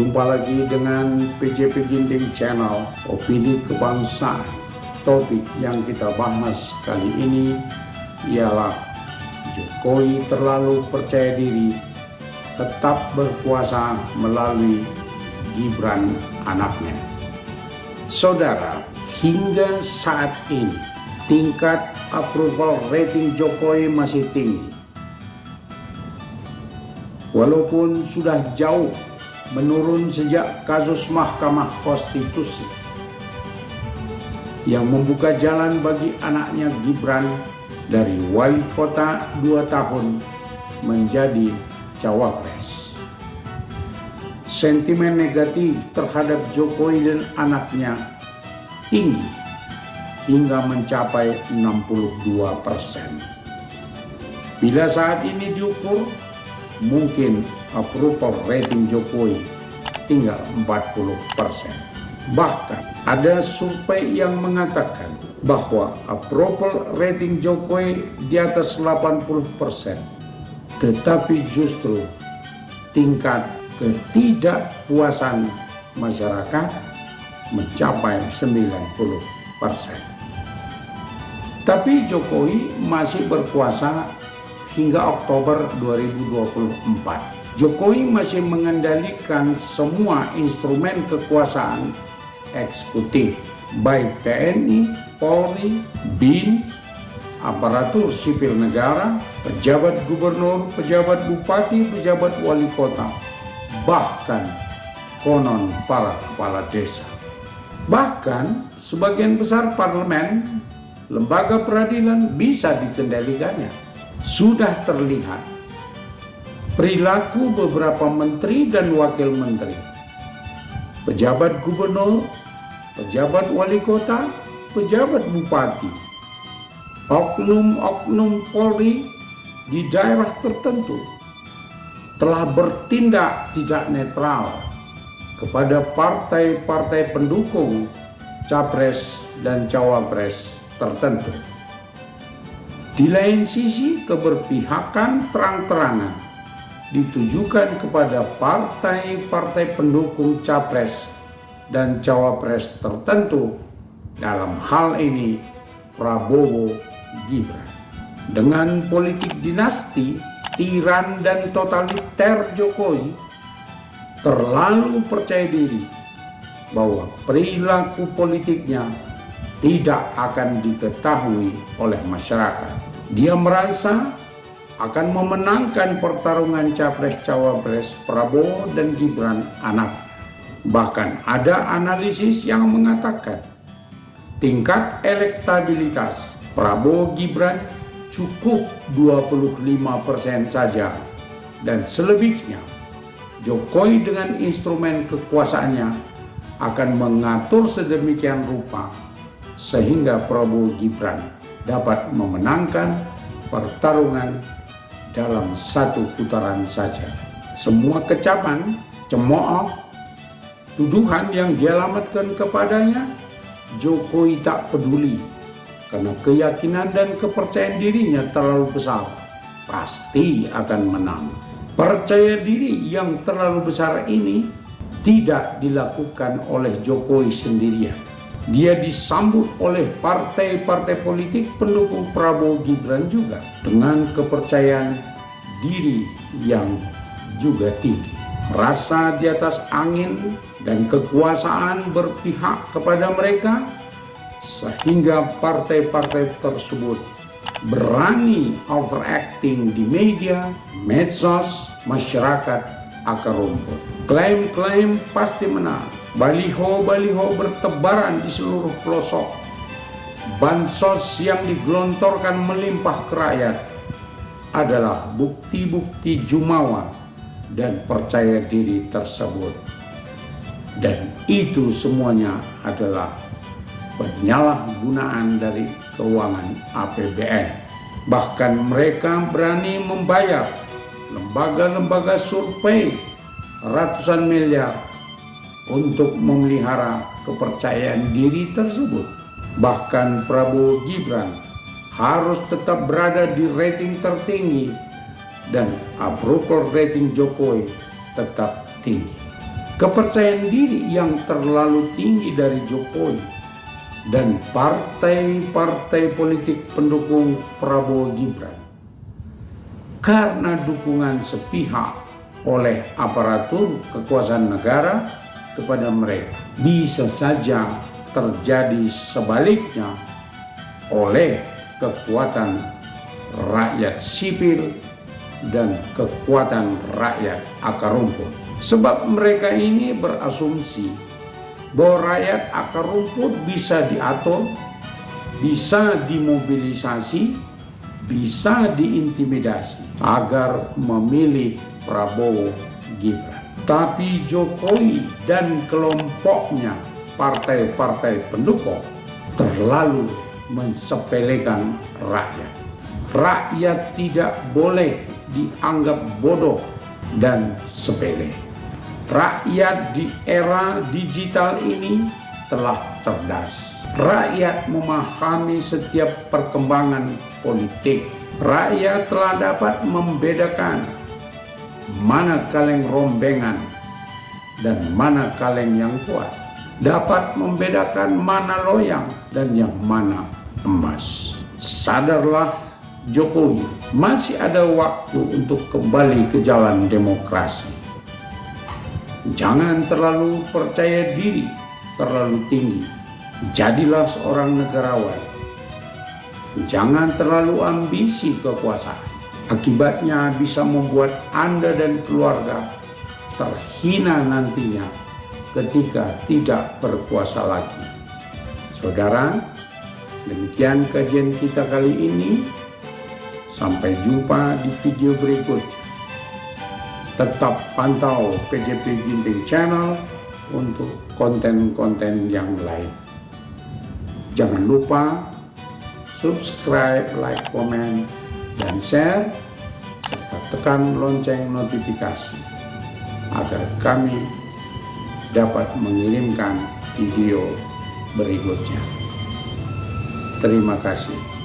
Jumpa lagi dengan PJP Ginting Channel, opini kebangsaan. Topik yang kita bahas kali ini ialah Jokowi terlalu percaya diri tetap berkuasa melalui Gibran anaknya. Saudara, hingga saat ini tingkat approval rating Jokowi masih tinggi. Walaupun sudah jauh menurun sejak kasus Mahkamah Konstitusi yang membuka jalan bagi anaknya Gibran dari wali kota 2 tahun menjadi cawapres. Sentimen negatif terhadap Jokowi dan anaknya tinggi hingga mencapai 62%. Bila saat ini diukur, mungkin approval rating Jokowi tinggal 40%. Bahkan ada survei yang mengatakan bahwa approval rating Jokowi di atas 80%. Tetapi justru tingkat ketidakpuasan masyarakat mencapai 90%. Tapi Jokowi masih berkuasa hingga Oktober 2024. Jokowi masih mengendalikan semua instrumen kekuasaan eksekutif, baik TNI, Polri, BIN, aparatur sipil negara, pejabat gubernur, pejabat bupati, pejabat wali kota, bahkan konon para kepala desa. Bahkan sebagian besar parlemen, lembaga peradilan bisa dikendalikannya. Sudah terlihat perilaku beberapa menteri dan wakil menteri, pejabat gubernur, pejabat wali kota, pejabat bupati, oknum-oknum Polri di daerah tertentu telah bertindak tidak netral kepada partai-partai pendukung capres dan cawapres tertentu. Di lain sisi, keberpihakan terang-terangan ditujukan kepada partai-partai pendukung capres dan cawapres tertentu, dalam hal ini Prabowo Gibran. Dengan politik dinasti, tiran dan totaliter Jokowi terlalu percaya diri bahwa perilaku politiknya tidak akan diketahui oleh masyarakat. Dia merasa akan memenangkan pertarungan capres-cawapres Prabowo dan Gibran anak. Bahkan ada analisis yang mengatakan tingkat elektabilitas Prabowo Gibran cukup 25% saja, dan selebihnya Jokowi dengan instrumen kekuasaannya akan mengatur sedemikian rupa sehingga Prabowo Gibran dapat memenangkan pertarungan dalam satu putaran saja. Semua kecapan, cemooh, tuduhan yang dialamatkan kepadanya, Jokowi tak peduli karena keyakinan dan kepercayaan dirinya terlalu besar, pasti akan menang. Percaya diri yang terlalu besar ini tidak dilakukan oleh Jokowi sendirian. Dia disambut oleh partai-partai politik pendukung Prabowo Gibran juga dengan kepercayaan diri yang juga tinggi. Rasa di atas angin dan kekuasaan berpihak kepada mereka sehingga partai-partai tersebut berani overacting di media, medsos, masyarakat akar rumput. Klaim-klaim pasti menang. Baliho-baliho bertebaran di seluruh pelosok. Bansos yang digelontorkan melimpah ke rakyat adalah bukti-bukti jumawa dan percaya diri tersebut. Dan itu semuanya adalah penyalahgunaan dari keuangan APBN. Bahkan mereka berani membayar lembaga-lembaga survei ratusan miliar untuk memelihara kepercayaan diri tersebut. Bahkan Prabowo Gibran harus tetap berada di rating tertinggi dan approval rating Jokowi tetap tinggi. Kepercayaan diri yang terlalu tinggi dari Jokowi dan partai-partai politik pendukung Prabowo Gibran karena dukungan sepihak oleh aparatur kekuasaan negara kepada mereka. Bisa saja terjadi sebaliknya oleh kekuatan rakyat sipil dan kekuatan rakyat akar rumput. Sebab mereka ini berasumsi bahwa rakyat akar rumput bisa diatur, bisa dimobilisasi, bisa diintimidasi agar memilih Prabowo Gibran. Tapi Jokowi dan kelompoknya, partai-partai pendukung, terlalu mensepelekan rakyat. Rakyat tidak boleh dianggap bodoh dan sepele. Rakyat di era digital ini telah cerdas. Rakyat memahami setiap perkembangan politik. Rakyat telah dapat membedakan mana kaleng rombengan dan mana kaleng yang kuat. Dapat membedakan mana loyang dan yang mana emas. Sadarlah Jokowi, masih ada waktu untuk kembali ke jalan demokrasi. Jangan terlalu percaya diri, terlalu tinggi. Jadilah seorang negarawan. Jangan terlalu ambisi kekuasaan. Akibatnya bisa membuat Anda dan keluarga terhina nantinya ketika tidak berkuasa lagi. Saudara, demikian kajian kita kali ini. Sampai jumpa di video berikutnya. Tetap pantau PJP Ginting Channel untuk konten-konten yang lain. Jangan lupa subscribe, like, komen, dan share, serta tekan lonceng notifikasi agar kami dapat mengirimkan video berikutnya. Terima kasih.